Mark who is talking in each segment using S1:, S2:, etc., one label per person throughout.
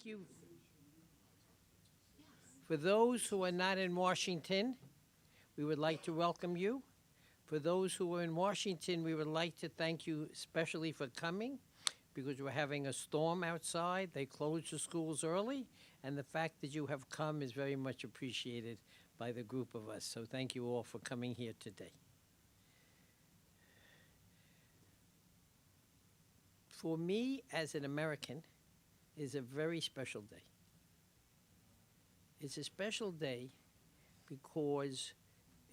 S1: thank you. For those who are not in Washington, we would like to welcome you. For those who are in Washington, we would like to thank you especially for coming because we're having a storm outside. They closed the schools early, and the fact that you have come is very much appreciated by the group of us. So thank you all for coming here today. For me, as an American, is a very special day. It's a special day because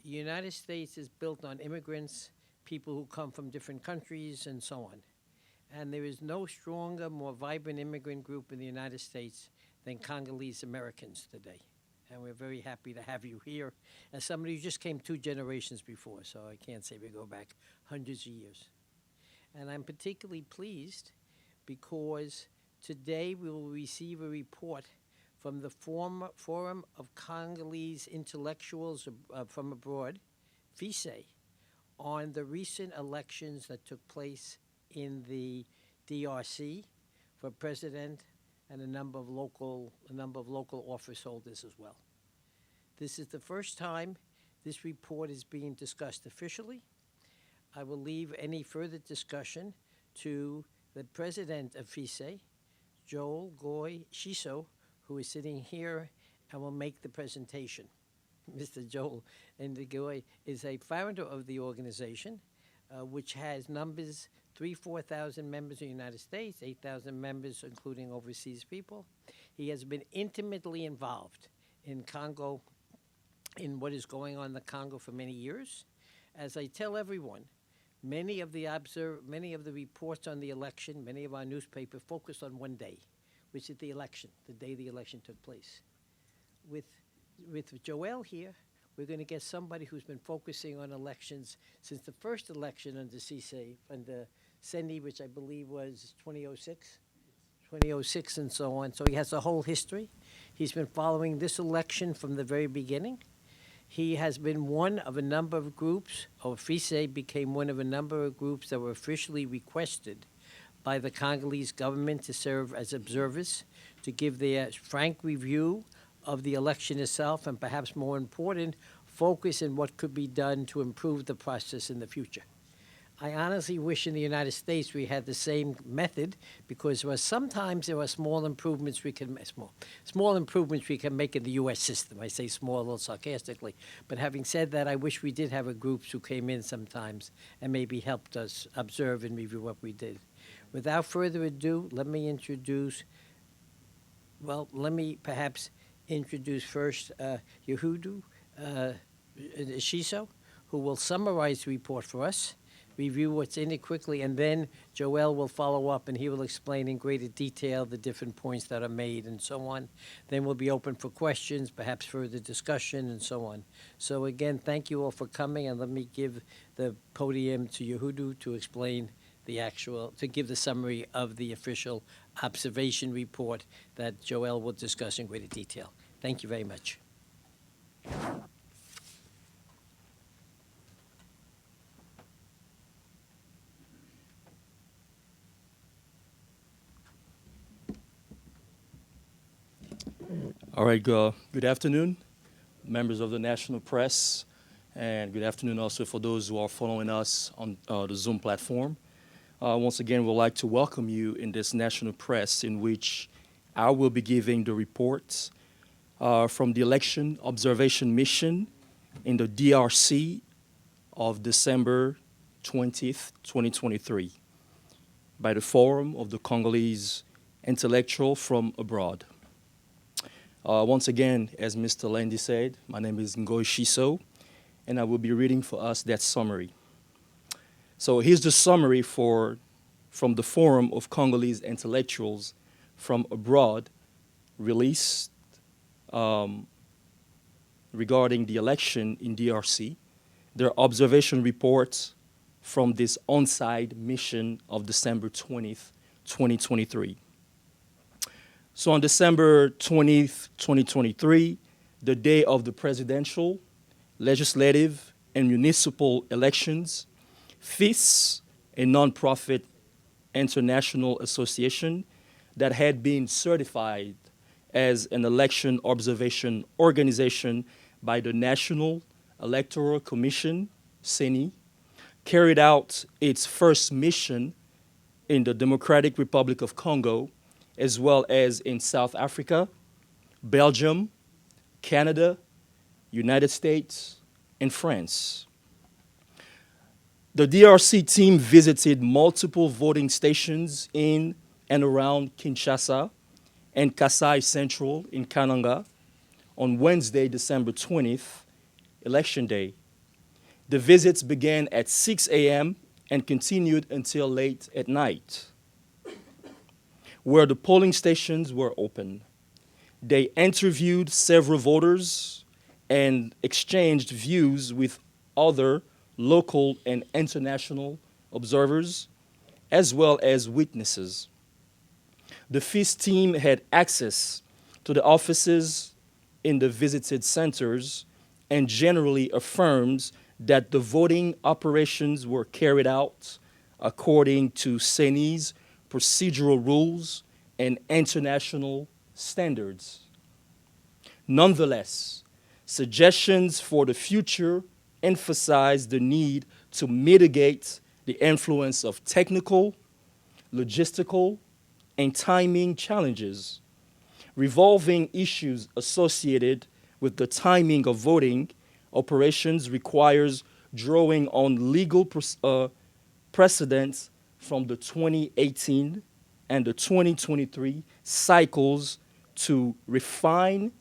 S1: the United States is built on immigrants, people who come from different countries, and so on. And there is no stronger, more vibrant immigrant group in the United States than Congolese Americans today. And we're very happy to have you here. As somebody who just came 2 generations before, so I can't say we go back hundreds of years. And I'm particularly pleased because today we will receive a report from the Forum of Congolese Intellectuals from Abroad, FICE, on the recent elections that took place in the DRC for president and a number of local office holders as well. This is the first time this report is being discussed officially. I will leave any further discussion to the president of FICE, Joel Goy Shiso, who is sitting here and will make the presentation. Mr. Joel Goy is a founder of the organization, which has numbers 4,000 members in the United States, 8,000 members, including overseas people. He has been intimately involved in Congo, in what is going on in the Congo for many years. As I tell everyone, many of the reports on the election, many of our newspapers focus on one day, which is the election, the day the election took place. With Joel here, we're going to get somebody who's been focusing on elections since the first election under CICE, under CENI, which I believe was 2006 and so on. So he has a whole history. He's been following this election from the very beginning. He has been one of a number of groups, or FICE became one of a number of groups that were officially requested by the Congolese government to serve as observers, to give their frank review of the election itself, and perhaps more important, focus on what could be done to improve the process in the future. I honestly wish in the United States we had the same method, because sometimes there are small improvements we can make in the U.S. system. I say small a little sarcastically, but having said that, I wish we did have a groups who came in sometimes and maybe helped us observe and review what we did. Without further ado, let me perhaps introduce first Yehudu Shiso, who will summarize the report for us, review what's in it quickly, and then Joel will follow up and he will explain in greater detail the different points that are made and so on. Then we'll be open for questions, perhaps further discussion and so on. So again, thank you all for coming, and let me give the podium to Yehudu to explain to give the summary of the official observation report that Joel will discuss in greater detail. Thank you very much.
S2: All right, good afternoon, members of the national press, and good afternoon also for those who are following us on the Zoom platform. Once again, we'd like to welcome you in this national press, in which I will be giving the reports from the election observation mission in the DRC of December 20th, 2023, by the Forum of the Congolese Intellectual from Abroad. Once again, as Mr. Landy said, my name is Ngoy Shiso, and I will be reading for us that summary. So here's the summary from the Forum of Congolese Intellectuals from Abroad, released regarding the election in DRC, their observation reports from this on-site mission of December 20th, 2023. So on December 20th, 2023, the day of the presidential, legislative, and municipal elections, FICE, a nonprofit international association that had been certified as an election observation organization by the National Electoral Commission, CENI, carried out its first mission in the Democratic Republic of Congo, as well as in South Africa, Belgium, Canada, United States, and France. The DRC team visited multiple voting stations in and around Kinshasa and Kasai Central in Kananga on Wednesday, December 20th, Election Day. The visits began at 6 a.m. and continued until late at night, where the polling stations were open. They interviewed several voters and exchanged views with other local and international observers, as well as witnesses. The FICE team had access to the offices in the visited centers and generally affirms that the voting operations were carried out according to CENI's procedural rules and international standards. Nonetheless, suggestions for the future emphasize the need to mitigate the influence of technical, logistical, and timing challenges. Revolving issues associated with the timing of voting operations requires drawing on legal precedents from the 2018 and the 2023 cycles to refine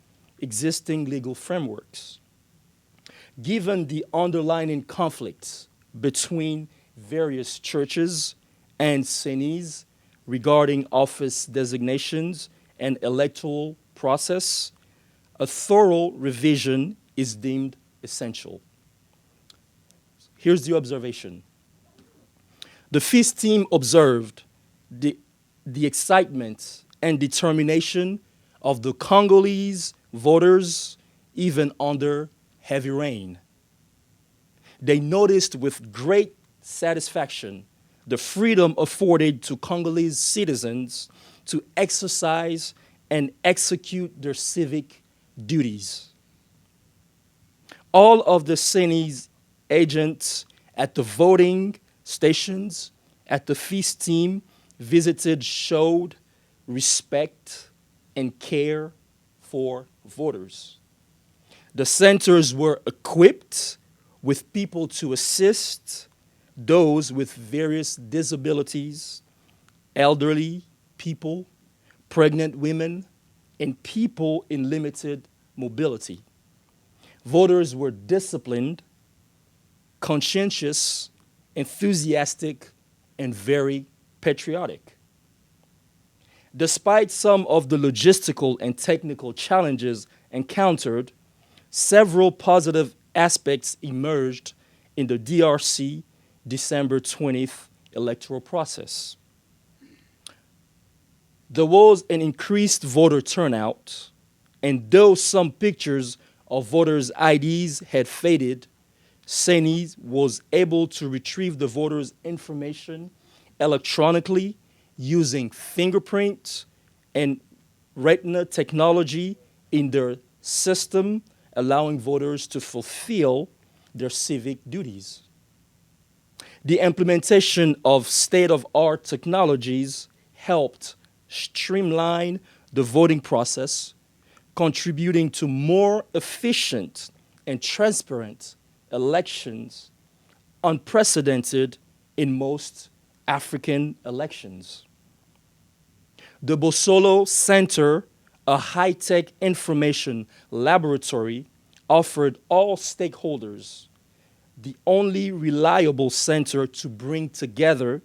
S2: existing legal frameworks. Given the underlying conflicts between various churches and CENIs regarding office designations and electoral process, a thorough revision is deemed essential. Here's the observation. The FICE team observed the excitement and determination of the Congolese voters even under heavy rain. They noticed with great satisfaction the freedom afforded to Congolese citizens to exercise and execute their civic duties. All of the CENI's agents at the voting stations at the FICE team visited showed respect and care for voters. The centers were equipped with people to assist those with various disabilities, elderly people, pregnant women, and people in limited mobility. Voters were disciplined, conscientious, enthusiastic, and very patriotic. Despite some of the logistical and technical challenges encountered, several positive aspects emerged in the DRC December 20th electoral process. There was an increased voter turnout, and though some pictures of voters' IDs had faded, CENI was able to retrieve the voters' information electronically using fingerprint and retina technology in their system, allowing voters to fulfill their civic duties. The implementation of state-of-the-art technologies helped streamline the voting process, contributing to more efficient and transparent elections, unprecedented in most African elections. The Bosolo Center, a high-tech information laboratory, offered all stakeholders the only reliable center to bring together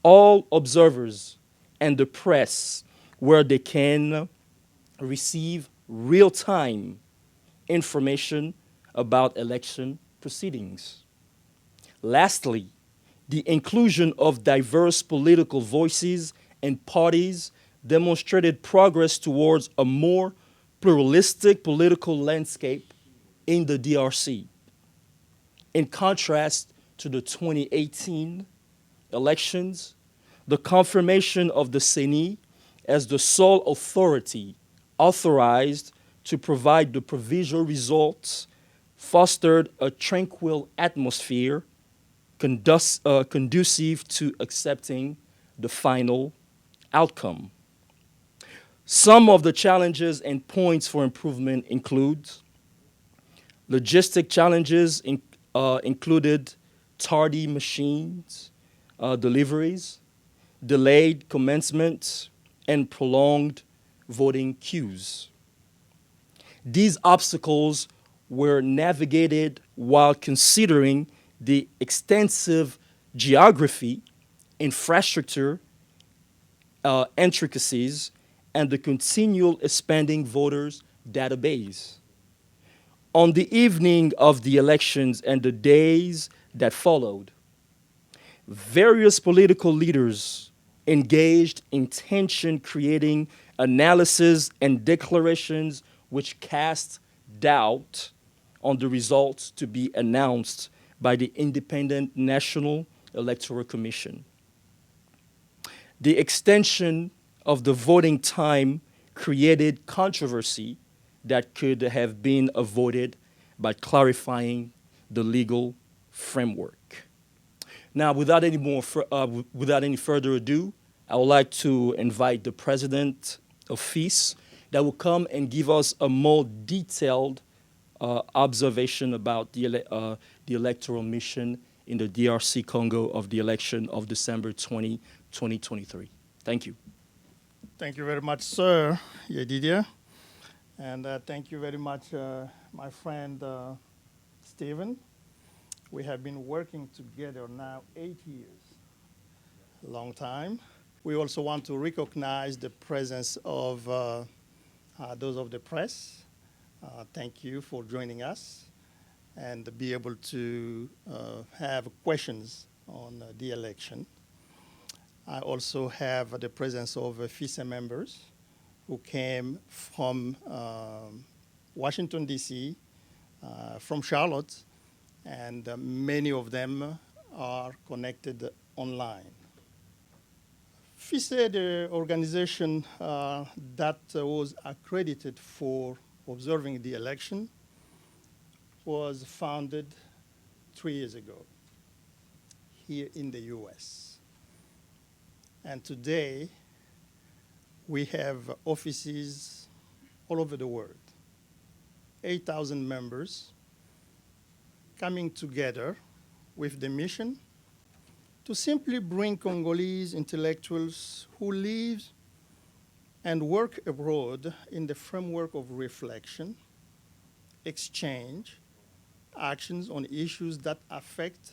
S2: all observers and the press where they can receive real-time information about election proceedings. Lastly, the inclusion of diverse political voices and parties demonstrated progress towards a more pluralistic political landscape in the DRC. In contrast to the 2018 elections, the confirmation of the CENI as the sole authority authorized to provide the provisional results, fostered a tranquil atmosphere conducive to accepting the final outcome. Some of the challenges and points for improvement include logistic challenges included tardy machines deliveries, delayed commencement, and prolonged voting queues. These obstacles were navigated while considering the extensive geography, infrastructure, intricacies, and the continual expanding voters database. On the evening of the elections and the days that followed, various political leaders engaged in tension creating analysis and declarations which cast doubt on the results to be announced by the Independent National Electoral Commission. The extension of the voting time created controversy that could have been avoided by clarifying the legal framework. Now, without any further ado, I would like to invite the president of FICE that will come and give us a more detailed observation about the electoral mission in the DRC Congo of the election of December 20, 2023. Thank you.
S3: Thank you very much, sir, Yedidia. And thank you very much, my friend Stephen. We have been working together now 8 years, a long time. We also want to recognize the presence of those of the press. Thank you for joining us and be able to have questions on the election. I also have the presence of FICE members who came from Washington, D.C., from Charlotte, and many of them are connected online. FICE, the organization that was accredited for observing the election, was founded 3 years ago here in the US. And today, we have offices all over the world, 8,000 members coming together with the mission to simply bring Congolese intellectuals who live and work abroad in the framework of reflection, exchange, actions on issues that affect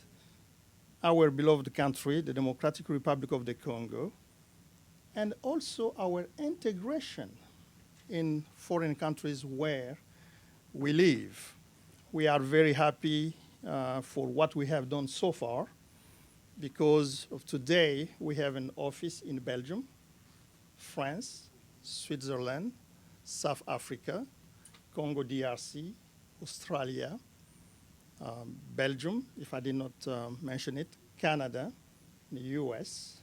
S3: our beloved country, the Democratic Republic of the Congo, and also our integration in foreign countries where we live. We are very happy for what we have done so far because of today we have an office in Belgium, France, Switzerland, South Africa, Congo DRC, Australia, Belgium, if I did not mention it, Canada, the US.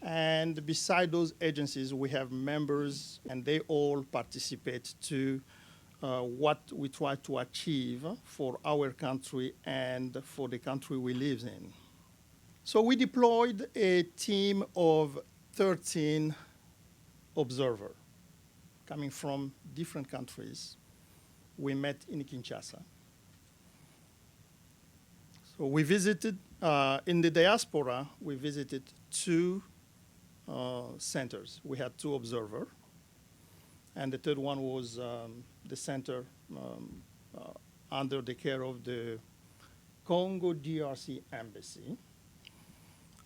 S3: And beside those agencies, we have members, and they all participate to what we try to achieve for our country and for the country we live in. So we deployed a team of 13 observers coming from different countries. We met in Kinshasa. So we visited, in the diaspora, we visited 2 centers. We had 2 observers. And the third one was the center under the care of the Congo DRC Embassy.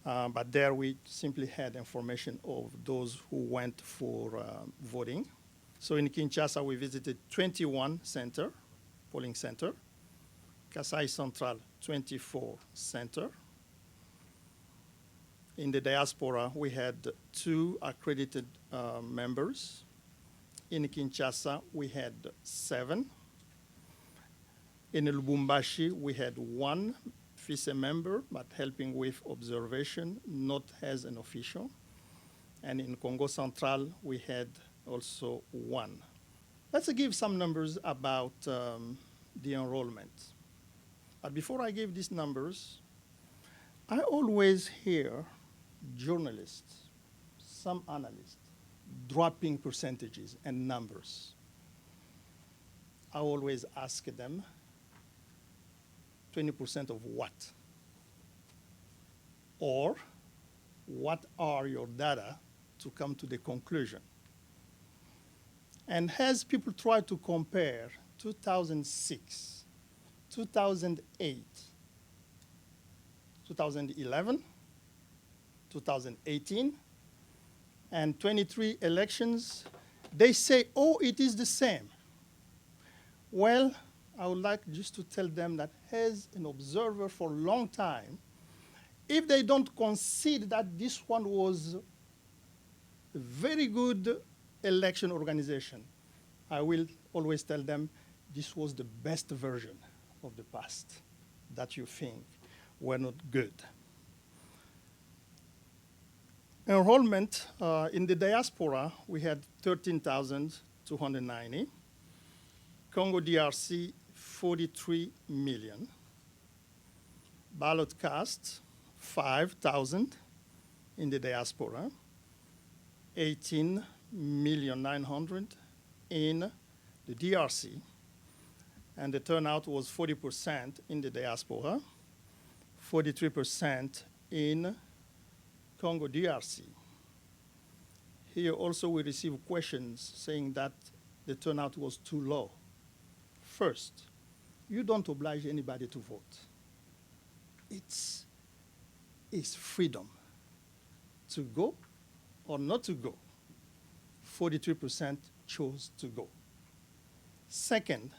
S3: But there we simply had information of those who went for voting. So in Kinshasa, we visited 21 polling center. Kasai Central, 24 center. In the diaspora, we had 2 accredited members. In Kinshasa, we had 7. In Lubumbashi, we had 1 FICE member, but helping with observation, not as an official. and in Congo Central, we had also 1. Let's give some numbers about the enrollment. But before I give these numbers, I always hear journalists, some analysts, dropping percentages and numbers. I always ask them, 20% of what? Or what are your data to come to the conclusion? And as people try to compare 2006, 2008, 2011, 2018, and 23 elections, they say, oh, it is the same. Well, I would like just to tell them that as an observer for a long time, if they don't concede that this one was a very good election organization, I will always tell them this was the best version of the past that you think were not good. Enrollment in the diaspora, we had 13,290. Congo DRC, 43 million. Ballot cast, 5,000 in the diaspora, 18,900,000 in the DRC, and the turnout was 40% in the diaspora, 43% in Congo DRC. Here also we receive questions saying that the turnout was too low. First, you don't oblige anybody to vote. It's freedom to go or not to go. 43% chose to go. Second,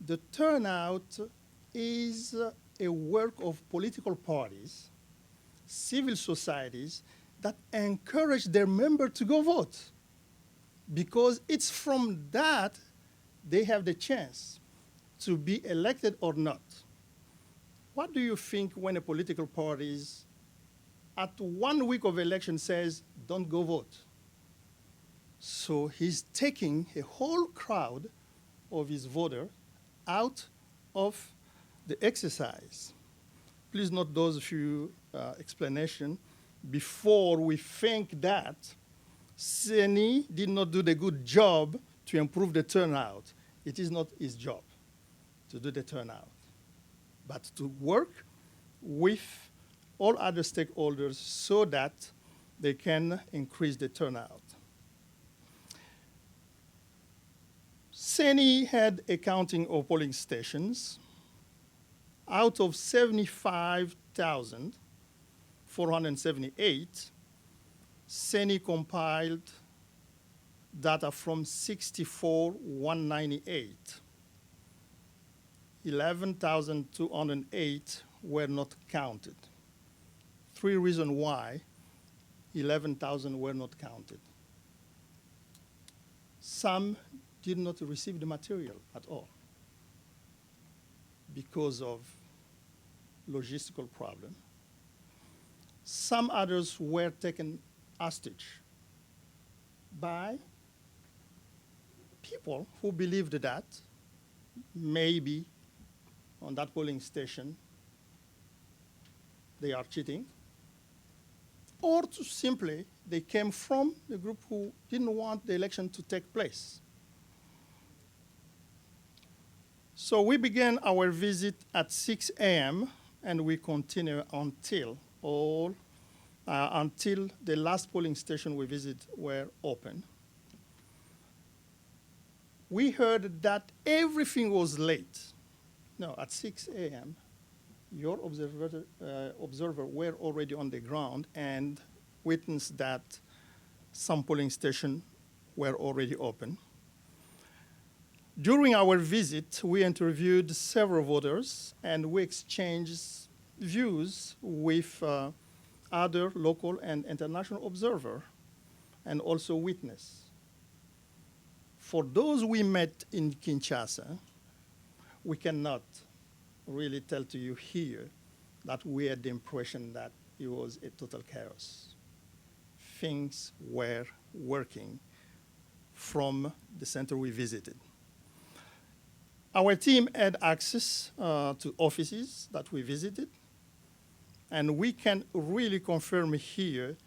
S3: the turnout is a work of political parties, civil societies that encourage their members to go vote, because it's from that they have the chance to be elected or not. What do you think when a political party at 1 week of election says, don't go vote? So he's taking a whole crowd of his voters out of the exercise. Please note those few explanations before we think that CENI did not do the good job to improve the turnout. It is not his job to do the turnout, but to work with all other stakeholders so that they can increase the turnout. CENI had a counting of polling stations. Out of 75,478, CENI compiled data from 64,198. 11,208 were not counted. 3 reasons why 11,000 were not counted. Some did not receive the material at all because of logistical problem. Some others were taken hostage by people who believed that maybe on that polling station they are cheating, or to simply they came from the group who didn't want the election to take place. So we began our visit at 6 a.m. and we continue until the last polling station we visited were open. We heard that everything was late. No, at 6 a.m., your observer were already on the ground and witnessed that some polling stations were already open. During our visit, we interviewed several voters and we exchanged views with other local and international observers and also witnesses. For those we met in Kinshasa, we cannot really tell to you here that we had the impression that it was a total chaos. things were working from the center we visited. Our team had access to offices that we visited, and we can really confirm here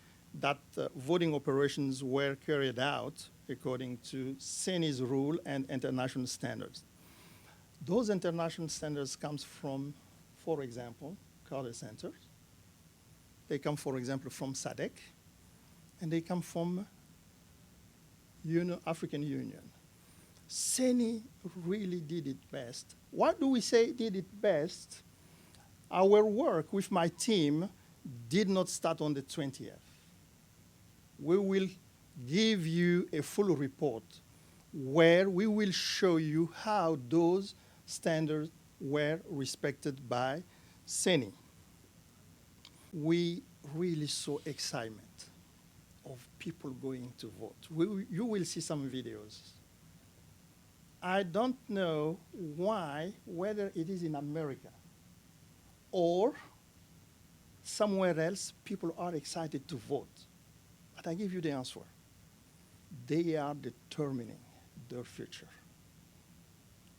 S3: that voting operations were carried out according to CENI's rule and international standards. Those international standards come from, for example, Carter Centers. They come, for example, from SADC, and they come from African Union. CENI really did it best. What do we say did it best? Our work with my team did not start on the 20th. We will give you a full report where we will show you how those standards were respected by CENI. We really saw excitement of people going to vote. You will see some videos. I don't know why, whether it is in America or somewhere else, people are excited to vote. But I give you the answer. They are determining their future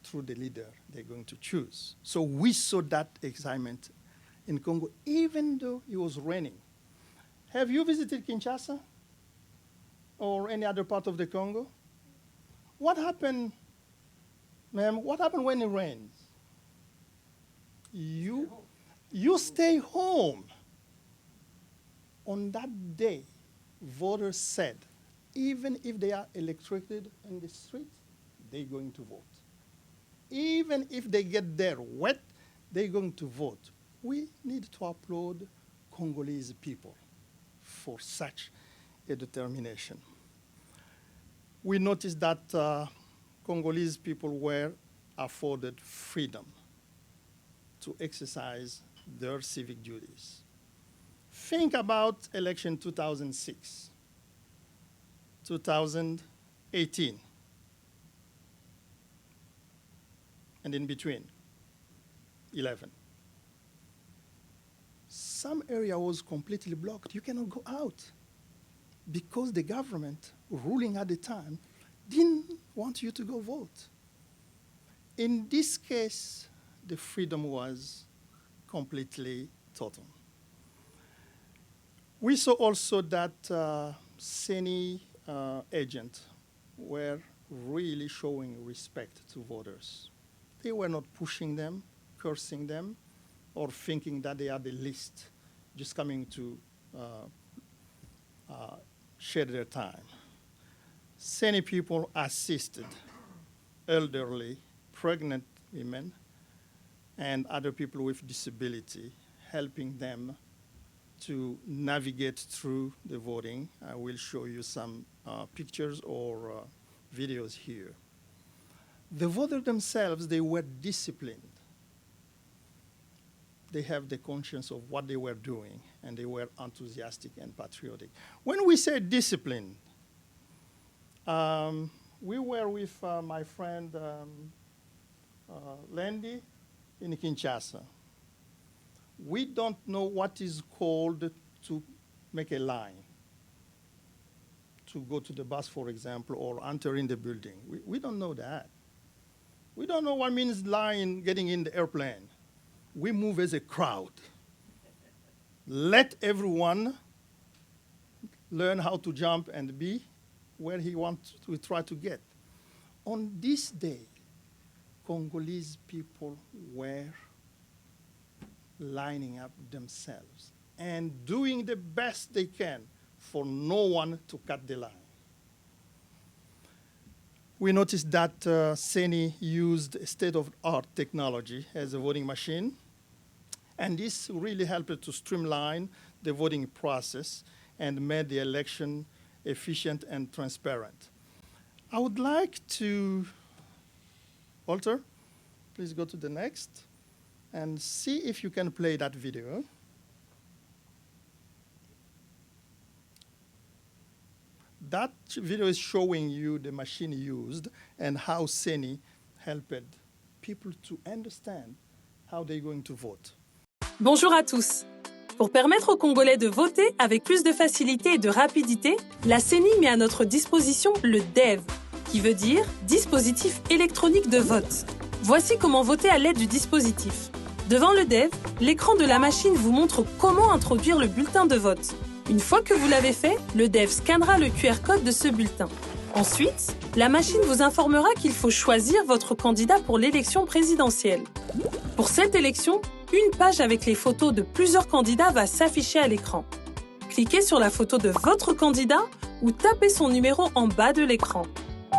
S3: through the leader they're going to choose. So we saw that excitement in Congo, even though it was raining. Have you visited Kinshasa or any other part of the Congo? What happened, ma'am? What happened when it rains? You stay home. On that day, voters said, even if they are electrocuted in the street, they're going to vote. Even if they get there wet, they're going to vote. We need to applaud Congolese people for such a determination. We noticed that Congolese people were afforded freedom to exercise their civic duties. Think about election 2006, 2018, and in between, 11. Some area was completely blocked. You cannot go out because the government ruling at the time didn't want you to go vote. In this case, the freedom was completely total. We saw also that CENI agents were really showing respect to voters. They were not pushing them, cursing them, or thinking that they are the least, just coming to share their time. CENI people assisted elderly, pregnant women, and other people with disability, helping them to navigate through the voting. I will show you some pictures or videos here. The voters themselves, they were disciplined. They have the conscience of what they were doing, and they were enthusiastic and patriotic. When we say discipline, we were with my friend Landy in Kinshasa. We don't know what is called to make a line, to go to the bus, for example, or enter in the building. We don't know that. We don't know what means line getting in the airplane. We move as a crowd. Let everyone learn how to jump and be where he wants to try to get. On this day, Congolese people were lining up themselves and doing the best they can for no one to cut the line. We noticed that CENI used state-of-the-art technology as a voting machine, and this really helped to streamline the voting process and made the election efficient and transparent. I would like to, Walter, please go to the next, and see if you can play that video. That video is showing you the machine used and how CENI helped people to understand how they're going to vote.
S4: Bonjour à tous. Pour permettre aux Congolais de voter avec plus de facilité et de rapidité, la CENI met à notre disposition le DEV, qui veut dire dispositif électronique de vote. Voici comment voter à l'aide du dispositif. Devant le DEV, l'écran de la machine vous montre comment introduire le bulletin de vote. Une fois que vous l'avez fait, le DEV scannera le QR code de ce bulletin. Ensuite, la machine vous informera qu'il faut choisir votre candidat pour l'élection présidentielle. Pour cette élection, une page avec les photos de plusieurs candidats va s'afficher à l'écran. Cliquez sur la photo de votre candidat ou tapez son numéro en bas de l'écran.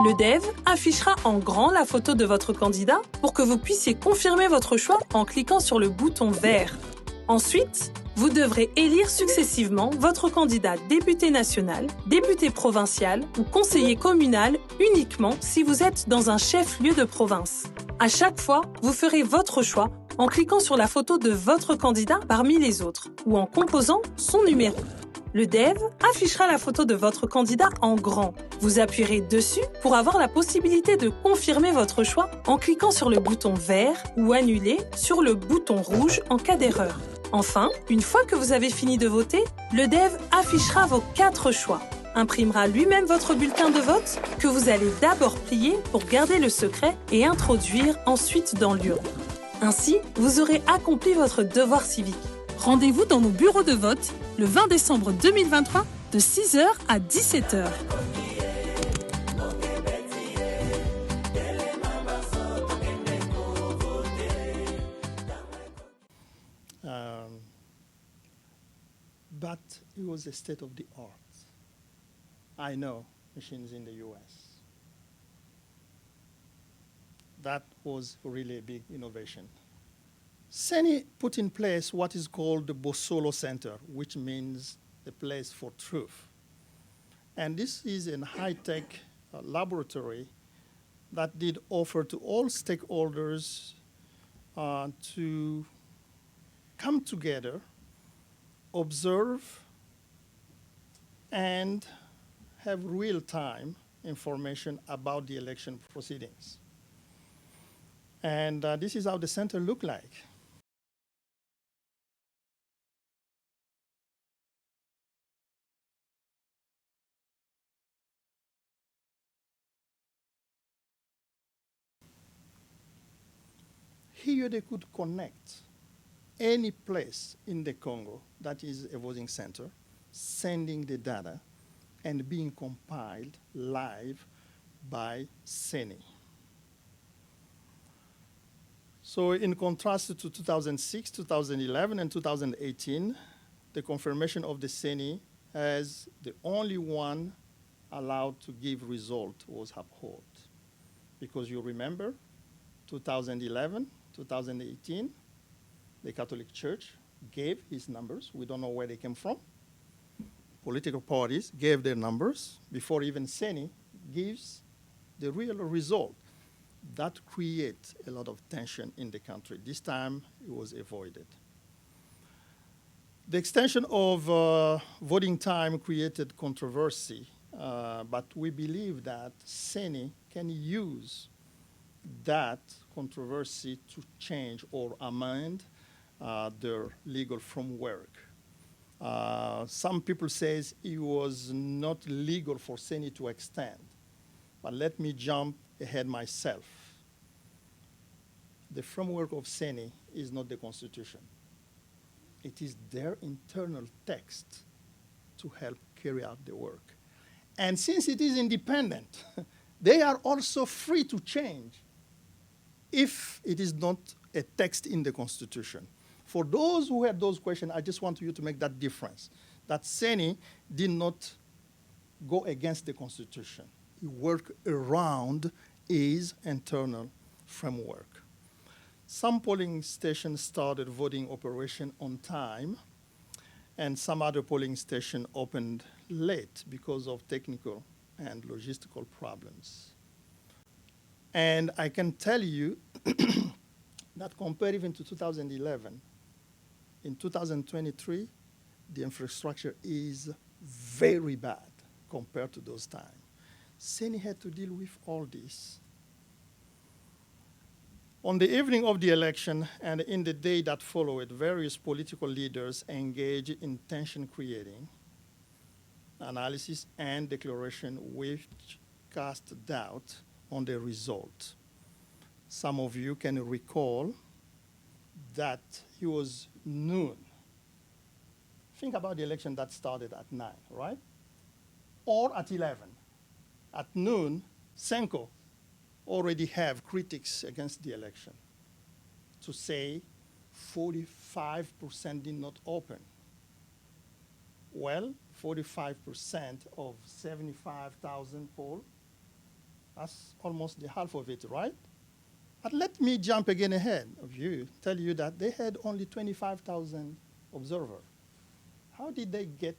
S4: Le DEV affichera en grand la photo de votre candidat pour que vous puissiez confirmer votre choix en cliquant sur le bouton vert. Ensuite, vous devrez élire successivement votre candidat député national, député provincial ou conseiller communal uniquement si vous êtes dans un chef-lieu de province. À chaque fois, vous ferez votre choix en cliquant sur la photo de votre candidat parmi les autres ou en composant son numéro. Le DEV affichera la photo de votre candidat en grand. Vous appuierez dessus pour avoir la possibilité de confirmer votre choix en cliquant sur le bouton vert ou annuler sur le bouton rouge en cas d'erreur. Enfin, une fois que vous avez fini de voter, le DEV affichera vos 4 choix, imprimera lui-même votre bulletin de vote que vous allez d'abord plier pour garder le secret et introduire ensuite dans l'urne. Ainsi, vous aurez accompli votre devoir civique. Rendez-vous dans nos bureaux de vote le 20 décembre 2023 de 6h à 17h.
S3: But it was a state of the art. I know machines in the US. That was really a big innovation. CENI put in place what is called the Bosolo Center, which means the place for truth. And this is a high-tech laboratory that did offer to all stakeholders to come together, observe, and have real-time information about the election proceedings. And this is how the center looked like. Here they could connect any place in the Congo that is a voting center, sending the data and being compiled live by CENI. So in contrast to 2006, 2011, and 2018, the confirmation of the CENI as the only one allowed to give result was upheld. Because you remember, 2011, 2018, the Catholic Church gave his numbers. We don't know where they came from. Political parties gave their numbers before even CENI gives the real result. That creates a lot of tension in the country. This time, it was avoided. The extension of voting time created controversy, but we believe that CENI can use that controversy to change or amend their legal framework. Some people say it was not legal for CENI to extend, but let me jump ahead myself. The framework of CENI is not the Constitution. It is their internal text to help carry out the work. And since it is independent, they are also free to change if it is not a text in the Constitution. For those who had those questions, I just want you to make that difference, that CENI did not go against the Constitution. It worked around its internal framework. Some polling stations started voting operation on time, and some other polling stations opened late because of technical and logistical problems. And I can tell you that compared even to 2011, in 2023, the infrastructure is very bad compared to those times. CENI had to deal with all this. On the evening of the election and in the day that followed, various political leaders engaged in tension creating analysis and declaration which cast doubt on the result. Some of you can recall that it was noon. Think about the election that started at 9, right? Or at 11. At noon, Senko already have critics against the election to say 45% did not open. Well, 45% of 75,000 polls, that's almost the half of it, right? But let me jump again ahead of you, tell you that they had only 25,000 observers. How did they get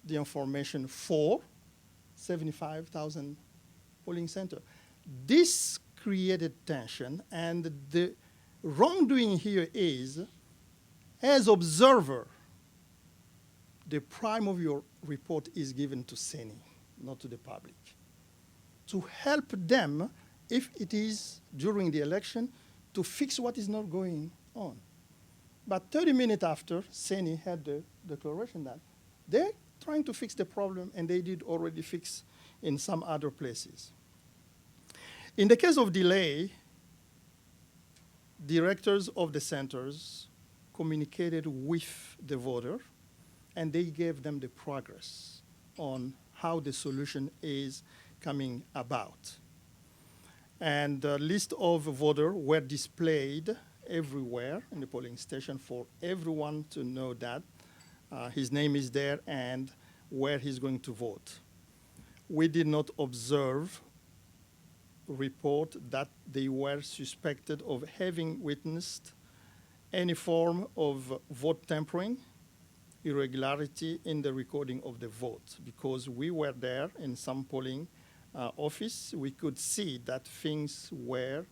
S3: the information for 75,000 polling centers? This created tension, and the wrongdoing here is, as observer, the prime of your report is given to CENI, not to the public, to help them, if it is during the election, to fix what is not going on. But 30 minutes after, CENI had the declaration that they're trying to fix the problem, and they did already fix in some other places. In the case of delay, directors of the centers communicated with the voter, and they gave them the progress on how the solution is coming about. And the list of voters were displayed everywhere in the polling station for everyone to know that his name is there and where he's going to vote. We did not observe report that they were suspected of having witnessed any form of vote tampering, irregularity in the recording of the vote. Because we were there in some polling office, we could see that things were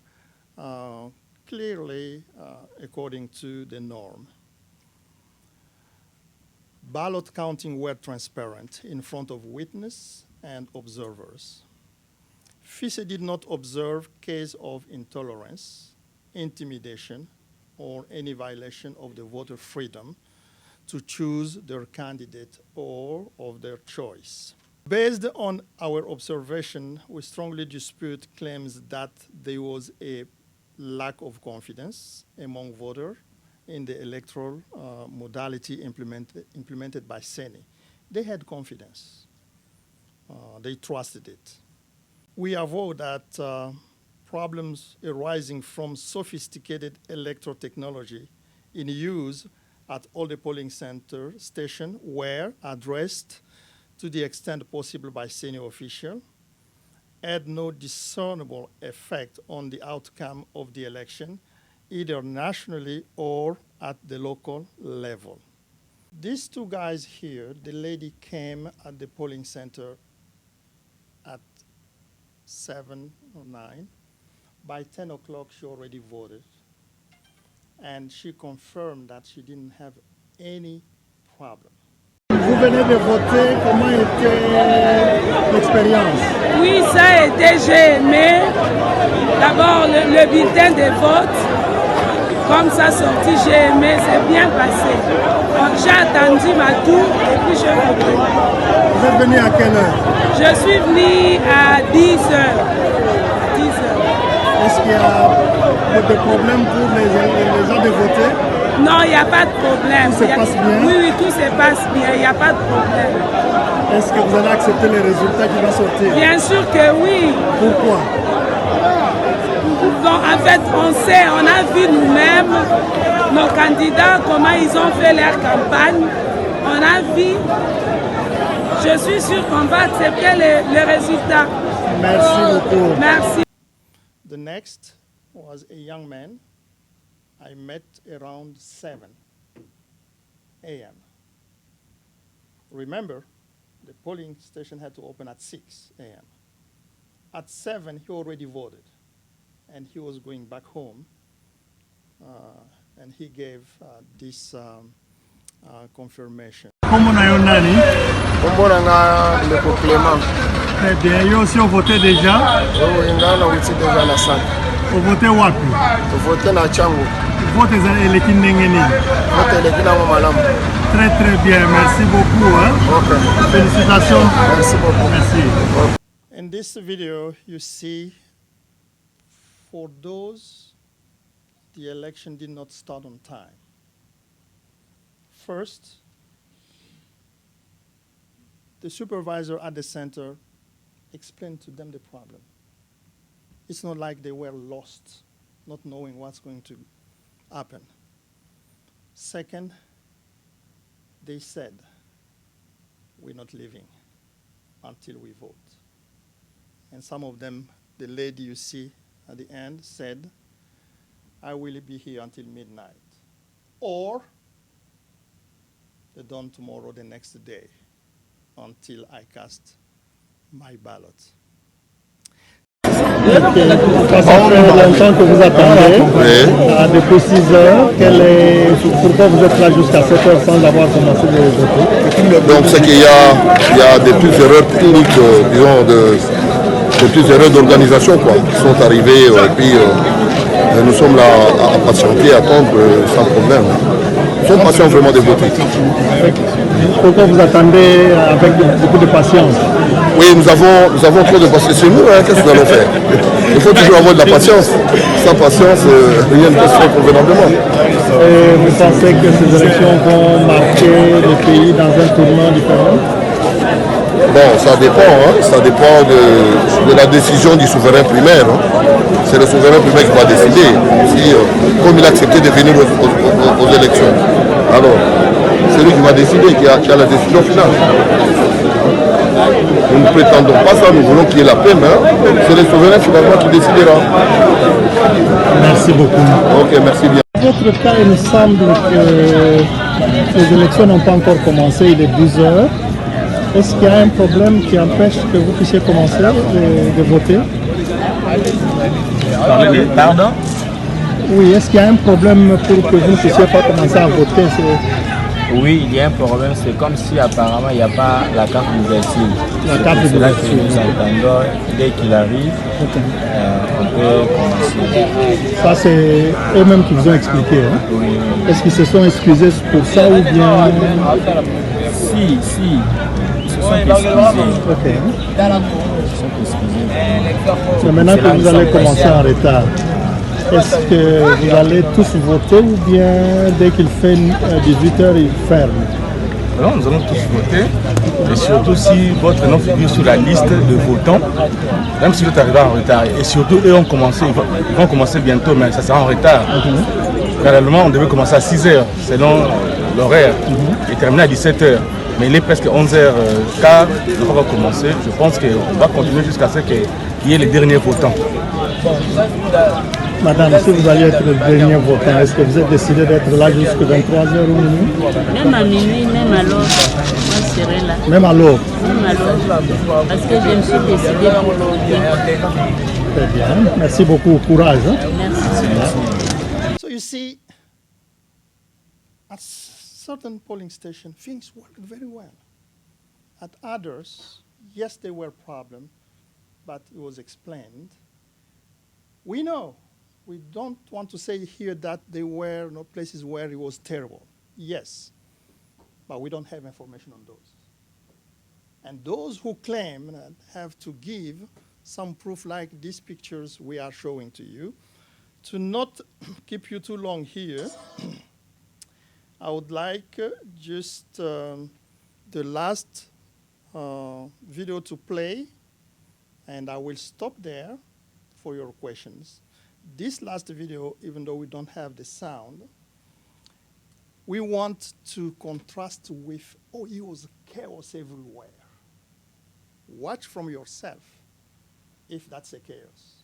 S3: clearly according to the norm. Ballot counting were transparent in front of witness and observers. FICE did not observe case of intolerance, intimidation, or any violation of the voter freedom to choose their candidate or of their choice. Based on our observation, we strongly dispute claims that there was a lack of confidence among voters in the electoral modality implemented by CENI. They had confidence. They trusted it. We avoid that problems arising from sophisticated electoral technology in use at all the polling center stations were addressed to the extent possible by CENI officials, had no discernible effect on the outcome of the election, either nationally or at the local level. These two guys here, the lady came at the polling center at 7 or 9. By 10 o'clock, she already voted. And she confirmed that she didn't have any problem.
S5: Vous venez de voter, comment était l'expérience?
S6: Oui, ça a été, j'ai aimé. D'abord, le bulletin de vote, comme ça sorti, j'ai aimé, c'est bien passé. J'ai attendu ma tour et puis je voté.
S5: Vous êtes venu à quelle heure?
S6: Je suis venu à 10 heures. 10 heures.
S5: Est-ce qu'il y a des problèmes pour les gens de voter?
S6: Non, il n'y a pas de problème.
S5: Tout se passe bien?
S6: Oui, tout se passe bien, il n'y a pas de problème.
S5: Est-ce que vous allez accepter les résultats qui vont sortir?
S6: Bien sûr que oui.
S5: Pourquoi?
S6: Bon, en fait, on sait, on a vu nous-mêmes nos candidats, comment ils ont fait leur campagne. On a vu. Je suis sûr qu'on va accepter les résultats.
S5: Merci beaucoup.
S6: Merci.
S3: The next was a young man I met around 7 a.m. Remember, the polling station had to open at 6 a.m. At 7, he already voted, and he was going back home, and he gave this confirmation.
S5: Comment on nani? Très bien. Yo aussi on votait déjà?
S7: Oui, on a déjà la salle.
S5: Uvote wapi?
S7: Vote na changu.
S5: Vote za eleki ndenge nini?
S7: Vote eleki na malamu.
S5: Très très bien, merci beaucoup. Hein?
S7: Okay.
S5: Félicitations.
S7: Merci beaucoup.
S5: Merci.
S3: In this video, you see, for those, the election did not start on time. First, the supervisor at the center explained to them the problem. It's not like they were lost, not knowing what's going to happen. Second, they said, we're not leaving until we vote. And some of them, the lady you see at the end said, I will be here until midnight. Or the dawn tomorrow, the next day, until I cast my ballot.
S5: Ça fait longtemps que vous attendez. Depuis 6 heures. Pourquoi vous êtes là jusqu'à 7 heures sans avoir commencé de voter?
S7: Donc c'est qu'il y a des petites erreurs techniques, disons, des petites erreurs d'organisation qui sont arrivées et puis nous sommes là à patienter, à attendre sans problème. Nous sommes patients vraiment de voter.
S5: Pourquoi vous attendez avec beaucoup de patience?
S7: Oui, nous avons trop de patience. C'est nous, qu'est-ce que nous allons faire? Il faut toujours avoir de la patience. Sans patience, rien ne peut se faire convenablement.
S5: Et vous pensez que ces élections vont marquer le pays dans un tournant différent?
S7: Bon, ça dépend de la décision du souverain primaire. C'est le souverain primaire qui va décider, comme il a accepté de venir aux élections. Alors, c'est lui qui va décider, qui a la décision finale. Nous ne prétendons pas ça, nous voulons qu'il y ait la paix, mais c'est le souverain finalement qui décidera.
S5: Merci beaucoup.
S7: Ok, merci bien.
S5: Dans votre cas, il me semble que les élections n'ont pas encore commencé, il est 12 heures. Est-ce qu'il y a un problème qui empêche que vous puissiez commencer de voter?
S8: Pardon?
S5: Oui, est-ce qu'il y a un problème pour que vous ne puissiez pas commencer à voter?
S8: Oui, il y a un problème. C'est comme si apparemment il n'y a pas la carte d'ouverture.
S5: La carte
S8: d'ouverture.
S5: d'ouverture.
S8: Nous attendons dès qu'il arrive, on peut commencer.
S5: Ça, c'est eux-mêmes qui vous ont expliqué. Hein?
S8: Oui.
S5: Est-ce qu'ils se sont excusés pour ça ou bien?
S8: Si. Ils se sont excusés.
S5: Ok.
S8: Ils se sont excusés.
S5: C'est maintenant que vous allez commencer en retard. Est-ce que vous allez tous voter ou bien dès qu'il fait 18h, ils ferment?
S9: Non, nous allons tous voter. Et surtout si votre nom figure sur la liste de votants, même si vous êtes arrivé en retard. Et surtout, eux ils vont commencer bientôt, mais ça sera en retard. Réellement, on devait commencer à 6h selon l'horaire et terminer à 17h. Mais il est presque 11h15, on va commencer. Je pense qu'on va continuer jusqu'à ce qu'il y ait les derniers votants.
S5: Madame, si vous allez être le dernier votant, est-ce que vous êtes décidé d'être là jusqu'à 23h ou minuit?
S10: Même à minuit, même à l'aube, moi je serai là.
S5: Même à l'aube?
S10: Même à l'aube, parce que je me suis décidée pour voter.
S5: Très bien, merci beaucoup, courage. Hein?
S10: Merci.
S3: So you see, at certain polling stations, things worked very well. At others, yes, there were problems, but it was explained. We know. We don't want to say here that there were no places where it was terrible. Yes, but we don't have information on those. And those who claim that have to give some proof like these pictures we are showing to you. To not keep you too long here, I would like just the last video to play, and I will stop there for your questions. This last video, even though we don't have the sound, we want to contrast with, oh, it was chaos everywhere. Watch from yourself if that's a chaos.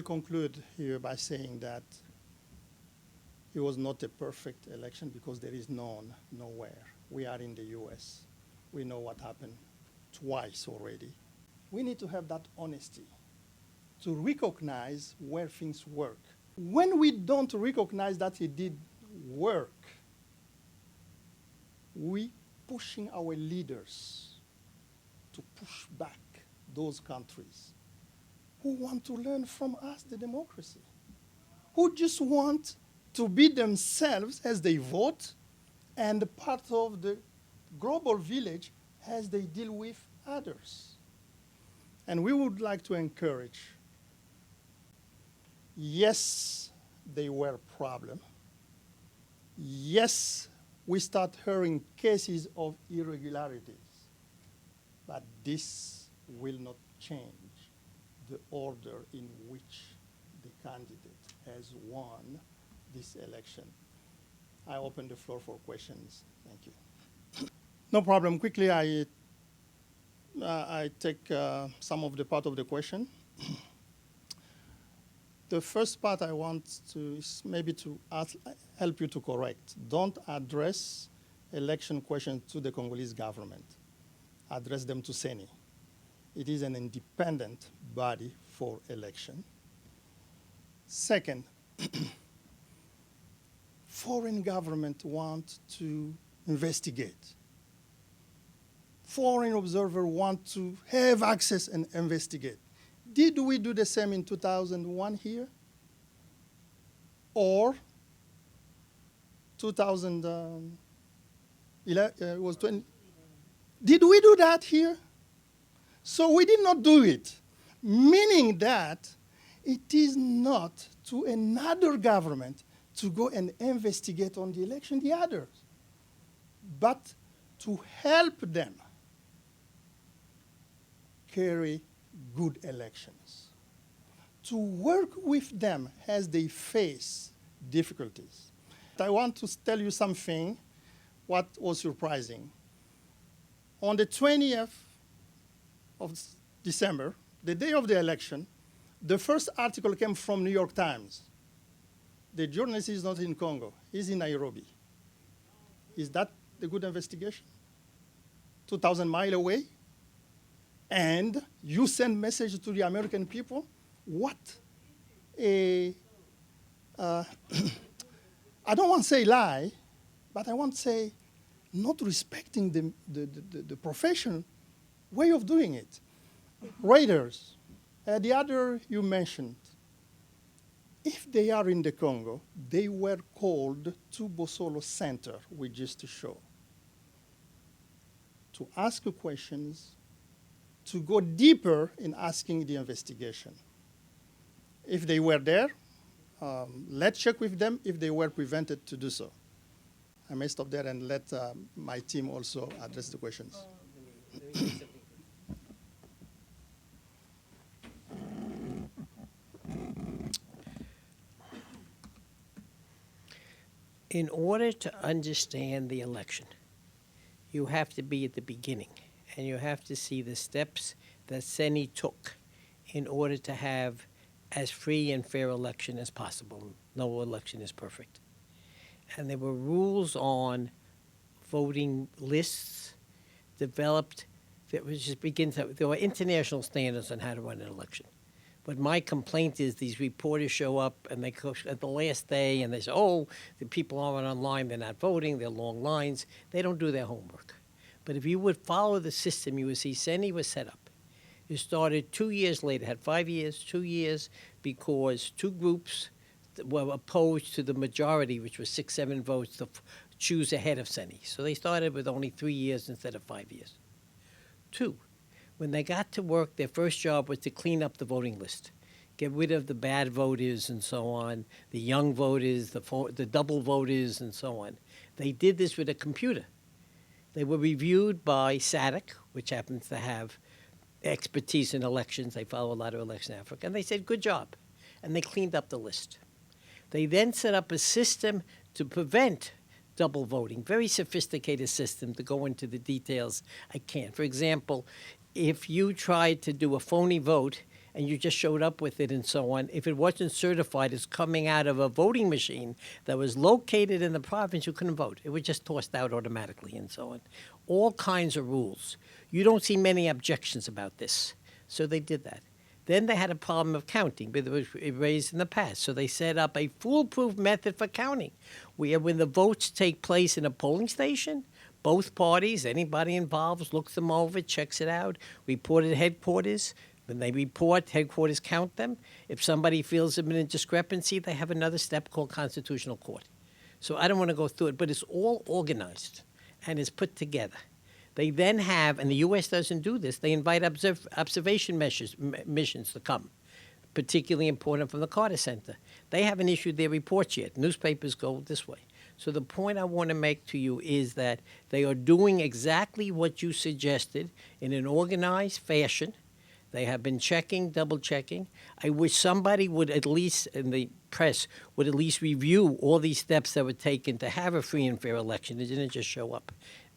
S3: conclude here by saying that it was not a perfect election because there is none nowhere. We are in the US. We know what happened twice already. We need to have that honesty to recognize where things work. When we don't recognize that it did work, we pushing our leaders to push back those countries who want to learn from us the democracy, who just want to be themselves as they vote and part of the global village as they deal with others. And we would like to encourage, yes, they were a problem. Yes, we start hearing cases of irregularities, but this will not change the order in which the candidate has won this election. I open the floor for questions. Thank you. No problem. Quickly, I take some of the part of the question. The first part I want to is maybe to help you to correct. Don't address election questions to the Congolese government. Address them to CENI. It is an independent body for election. Second, foreign government want to investigate. Foreign observer want to have access and investigate. Did we do the same in 2001 here? Or 2011, it was 20. Did we do that here? So we did not do it, meaning that it is not to another government to go and investigate on the election, the others, but to help them carry good elections, to work with them as they face difficulties. I want to tell you something what was surprising. On the 20th of December, the day of the election, the first article came from New York Times. The journalist is not in Congo, he's in Nairobi. Is that a good investigation? 2,000 miles away? And you send message to the American people? What a, I don't want to say lie, but I want to say not respecting the profession way of doing it. Raiders, the other you mentioned, if they are in the Congo, they were called to Bosolo Center, we just show, to ask questions, to go deeper in asking the investigation. If they were there, let's check with them if they were prevented to do so. I may stop there and let my team also address the questions.
S1: In order to understand the election, you have to be at the beginning, and you have to see the steps that CENI took in order to have as free and fair election as possible. No election is perfect. And there were rules on voting lists developed that was just there were international standards on how to run an election. But my complaint is these reporters show up and they go at the last day and they say, oh, the people aren't online, they're not voting, they're long lines. They don't do their homework. But if you would follow the system, you would see CENI was set up. It started 2 years later, had 5 years, 2 years, because two groups were opposed to the majority, which was 6, 7 votes to choose ahead of CENI. So they started with only 3 years instead of 5 years. 2, when they got to work, their first job was to clean up the voting list, get rid of the bad voters and so on, the young voters, the double voters and so on. They did this with a computer. They were reviewed by SADC, which happens to have expertise in elections. They follow a lot of elections in Africa. And they said, good job. And they cleaned up the list. They then set up a system to prevent double voting, very sophisticated system. To go into the details, I can't. For example, if you tried to do a phony vote and you just showed up with it and so on, if it wasn't certified as coming out of a voting machine that was located in the province, you couldn't vote. It was just tossed out automatically and so on. All kinds of rules. You don't see many objections about this. So they did that. Then they had a problem of counting, but it was raised in the past. So they set up a foolproof method for counting, where when the votes take place in a polling station, both parties, anybody involved, looks them over, checks it out, report it to headquarters. When they report, headquarters count them. If somebody feels there's been a discrepancy, they have another step called constitutional court. So I don't want to go through it, but it's all organized and is put together. They then have, and the U.S. doesn't do this, they invite observation missions to come, particularly important from the Carter Center. They haven't issued their reports yet. Newspapers go this way. So the point I want to make to you is that they are doing exactly what you suggested in an organized fashion. They have been checking, double-checking. I wish somebody would at least, in the press, would at least review all these steps that were taken to have a free and fair election. It didn't just show up.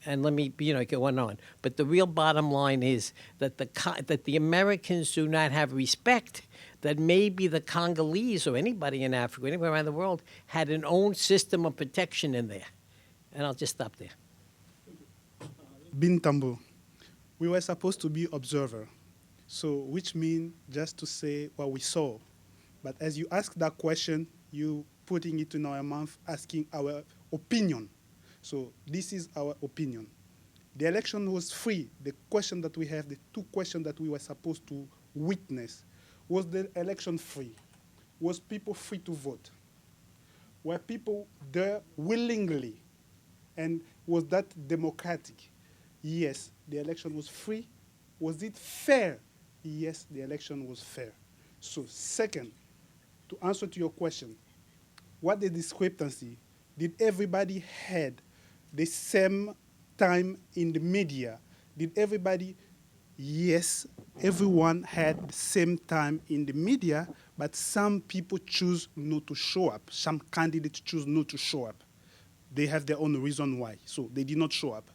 S1: And let me, go on. But the real bottom line is that the Americans do not have respect that maybe the Congolese or anybody in Africa, anywhere around the world, had an own system of protection in there. And I'll just stop there.
S11: Bintambo, we were supposed to be observer, so which means just to say what we saw. But as you ask that question, you putting it in our mouth, asking our opinion. So this is our opinion. The election was free. The question that we have, the two questions that we were supposed to witness, was the election free? Was people free to vote? Were people there willingly? And was that democratic? Yes, the election was free. Was it fair? Yes, the election was fair. So second, to answer to your question, what the discrepancy? Did everybody had the same time in the media? Did everybody? Yes, everyone had the same time in the media, but some people choose not to show up. Some candidates choose not to show up. They have their own reason why, so they did not show up.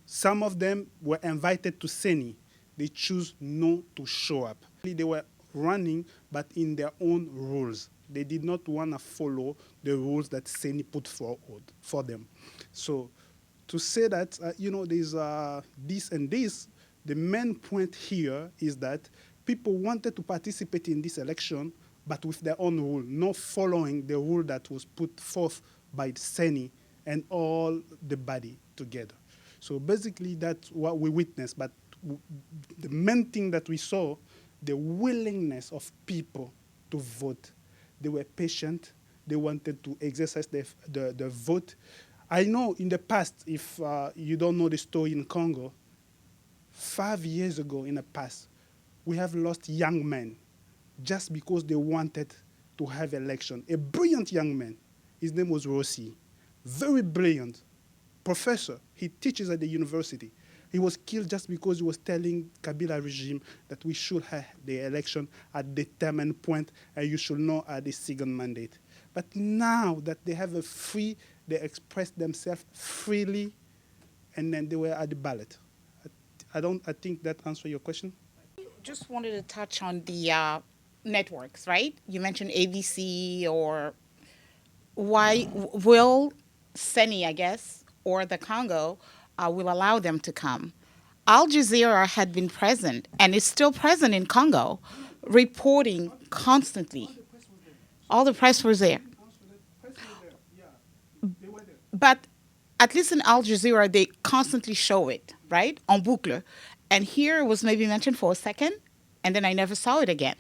S11: Some of them were invited to CENI. They choose not to show up. They were running, but in their own rules. They did not want to follow the rules that CENI put forward for them. So to say that, there's this and this, the main point here is that people wanted to participate in this election, but with their own rule, not following the rule that was put forth by CENI and all the body together. So basically that's what we witnessed, but the main thing that we saw, the willingness of people to vote. They were patient. They wanted to exercise the vote. I know in the past, if you don't know the story in Congo, 5 years ago in the past, we have lost young men just because they wanted to have election. A brilliant young man. His name was Rossi. Very brilliant professor. He teaches at the university. He was killed just because he was telling Kabila regime that we should have the election at determined point and you should not add a second mandate. But now that they have a free, they express themselves freely, and then they were at the ballot. I think that answers your question.
S12: Just wanted to touch on the networks, right? You mentioned ABC, or why will CENI, I guess, or the Congo will allow them to come. Al Jazeera had been present and is still present in Congo, reporting constantly. All the press was there. But at least in Al Jazeera, they constantly show it, right, en boucle. And here it was maybe mentioned for a second, and then I never saw it again.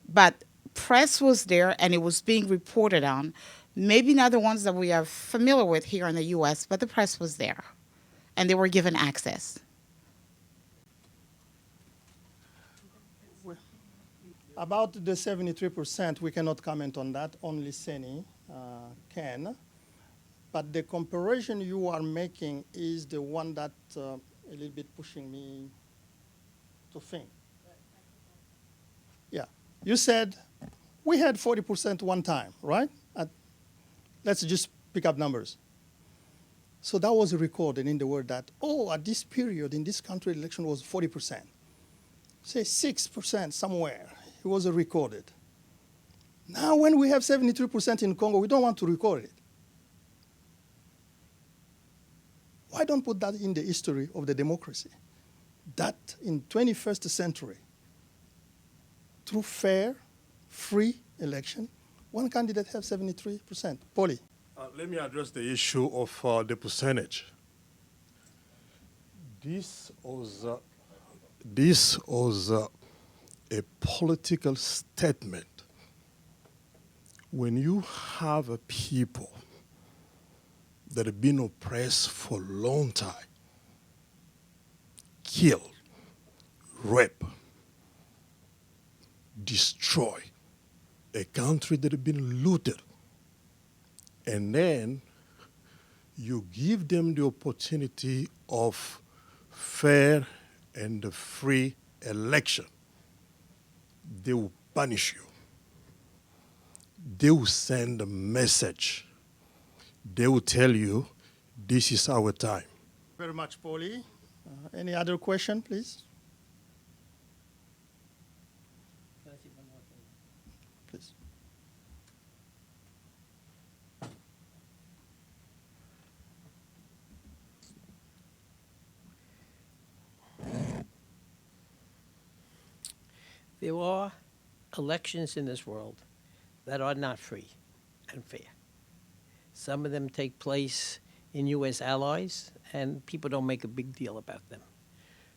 S12: But press was there, and it was being reported on. Maybe not the ones that we are familiar with here in the U.S., but the press was there, and they were given access.
S5: About the 73%, we cannot comment on that. Only CENI can. But the comparison you are making is the one that a little bit pushing me to think. Yeah. You said we had 40% one time, right? Let's just pick up numbers. So that was recorded in the word that, at this period in this country, election was 40%. Say 6% somewhere It was recorded. Now when we have 73% in Congo, we don't want to record it. Why don't put that in the history of the democracy? That in 21st century, through fair, free election, one candidate have 73%. Polly.
S13: Let me address the issue of the percentage. This was a political statement. When you have a people that have been oppressed for a long time, killed, raped, destroyed, a country that has been looted, and then you give them the opportunity of fair and free election, they will punish you. They will send a message. They will tell you, this is our time.
S5: Very much, Polly. Any other question, please? Please.
S1: There are elections in this world that are not free and fair. Some of them take place in U.S. allies, and people don't make a big deal about them.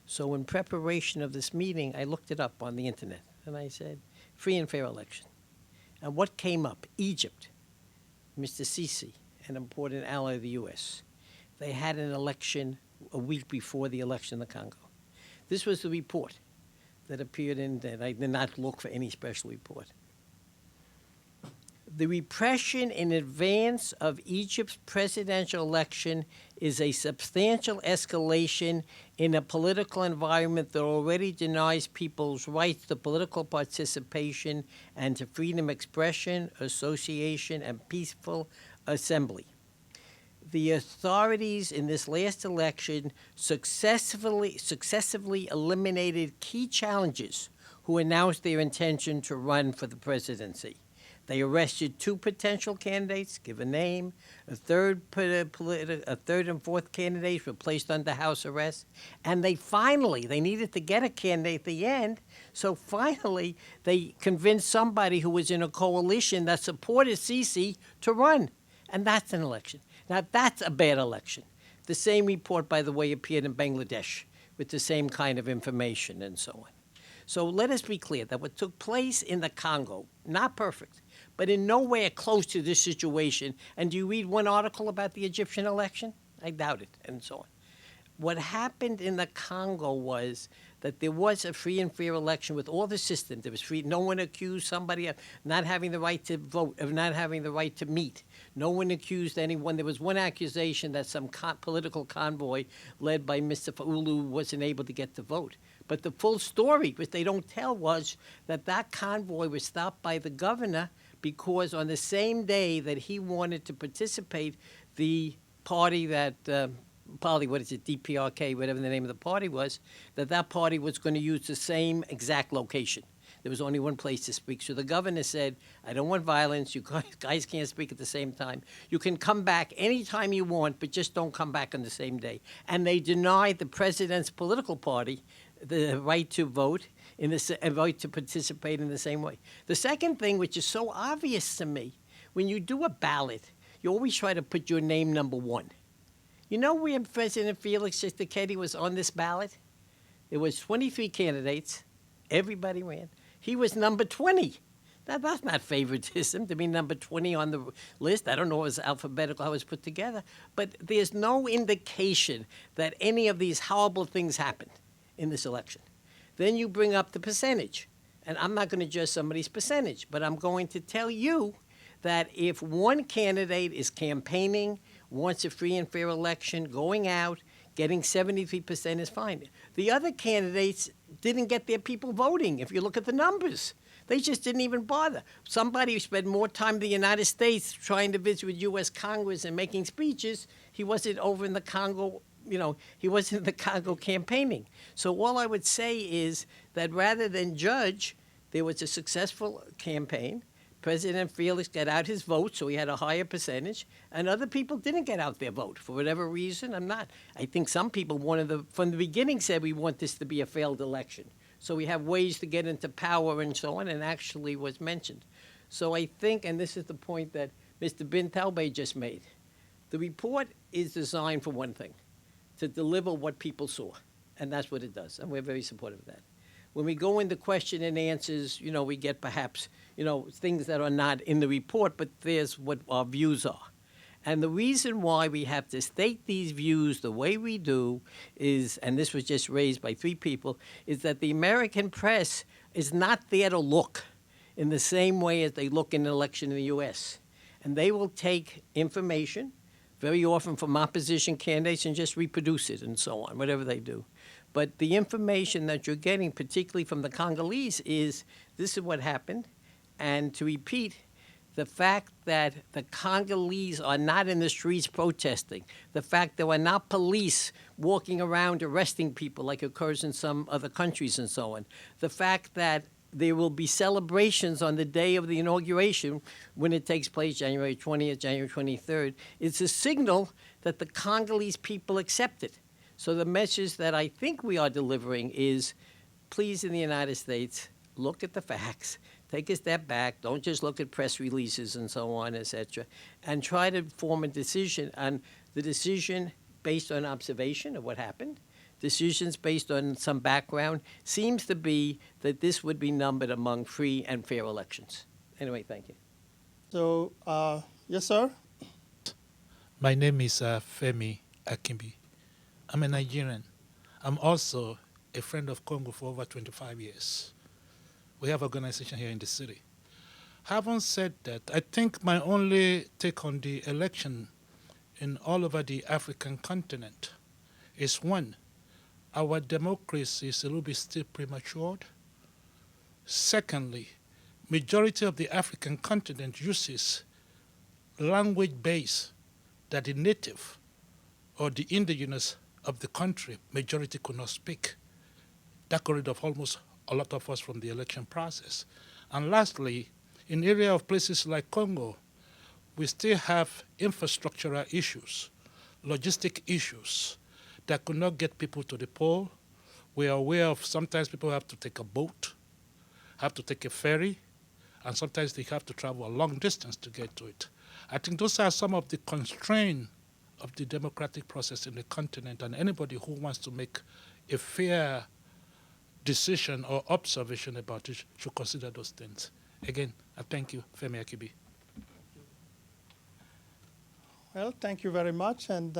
S1: So in preparation of this meeting, I looked it up on the internet, and I said, free and fair election. And what came up? Egypt, Mr. Sisi, an important ally of the U.S. They had an election a week before the election in the Congo. This was the report that appeared in that. I did not look for any special report. The repression in advance of Egypt's presidential election is a substantial escalation in a political environment that already denies people's rights to political participation and to freedom of expression, association, and peaceful assembly. The authorities in this last election successively eliminated key challengers who announced their intention to run for the presidency. They arrested 2 potential candidates, give a name. A third and fourth candidates were placed under house arrest. And they needed to get a candidate at the end, so finally they convinced somebody who was in a coalition that supported Sisi to run. And that's an election. Now, that's a bad election. The same report, by the way, appeared in Bangladesh with the same kind of information and so on. So let us be clear that what took place in the Congo, not perfect, but in no way close to this situation. And do you read one article about the Egyptian election? I doubt it, and so on. What happened in the Congo was that there was a free and fair election with all the systems. There was free. No one accused somebody of not having the right to vote, of not having the right to meet. No one accused anyone. There was one accusation that some political convoy led by Mr. Faulu wasn't able to get the vote. But the full story, which they don't tell, was that that convoy was stopped by the governor because on the same day that he wanted to participate, the party that DPRK, whatever the name of the party was, that party was going to use the same exact location. There was only one place to speak. So the governor said, I don't want violence. You guys can't speak at the same time. You can come back anytime you want, but just don't come back on the same day. And they denied the president's political party the right to vote, a right to participate in the same way. The second thing, which is so obvious to me, when you do a ballot, you always try to put your name number 1. You know where President Felix Tshisekedi was on this ballot? There was 23 candidates. Everybody ran. He was number 20. That's not favoritism to be number 20 on the list. I don't know if it was alphabetical, how it was put together. But there's no indication that any of these horrible things happened in this election. Then you bring up the percentage. And I'm not going to judge somebody's percentage, but I'm going to tell you that if one candidate is campaigning, wants a free and fair election, going out, getting 73% is fine. The other candidates didn't get their people voting, if you look at the numbers. They just didn't even bother. Somebody who spent more time in the United States trying to visit with U.S. Congress and making speeches, he wasn't over in the Congo, he wasn't in the Congo campaigning. So all I would say is that rather than judge, There was a successful campaign. President Felix got out his vote, so he had a higher percentage, and other people didn't get out their vote for whatever reason. I think some people from the beginning said we want this to be a failed election. So we have ways to get into power and so on, and actually was mentioned. So I think, and this is the point that Mr. Bin Talbay just made, the report is designed for one thing, to deliver what people saw, and that's what it does, and we're very supportive of that. When we go into question and answers, we get perhaps, things that are not in the report, but there's what our views are. And the reason why we have to state these views the way we do is, and this was just raised by 3 people, is that the American press is not there to look in the same way as they look in an election in the U.S. And they will take information, very often from opposition candidates, and just reproduce it and so on, whatever they do. But the information that you're getting, particularly from the Congolese, is this is what happened. And to repeat, the fact that the Congolese are not in the streets protesting, the fact there were not police walking around arresting people like occurs in some other countries and so on, the fact that there will be celebrations on the day of the inauguration when it takes place, January 20th, January 23rd, it's a signal that the Congolese people accept it. So the message that I think we are delivering is, please, in the United States, look at the facts, take a step back, don't just look at press releases and so on, etc., and try to form a decision. And the decision based on observation of what happened, decisions based on some background, seems to be that this would be numbered among free and fair elections. Anyway, thank you.
S5: So, yes, sir?
S14: My name is Femi Akimbi. I'm a Nigerian. I'm also a friend of Congo for over 25 years. We have organization here in the city. Having said that, I think my only take on the election in all over the African continent is, one, our democracy is a little bit still premature. Secondly, majority of the African continent uses language base that the native or the indigenous of the country, majority could not speak. That got rid of almost a lot of us from the election process. And lastly, in area of places like Congo, we still have infrastructural issues, logistic issues that could not get people to the poll. We are aware of sometimes people have to take a boat, have to take a ferry, and sometimes they have to travel a long distance to get to it. I think those are some of the constraints of the democratic process in the continent, and anybody who wants to make a fair decision or observation about it should consider those things. Again, I thank you, Femi Akibi.
S5: Well, thank you very much. And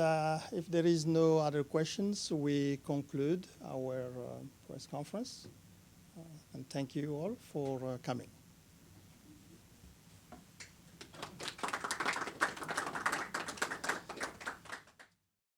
S5: if there is no other questions, we conclude our press conference. And thank you all for coming.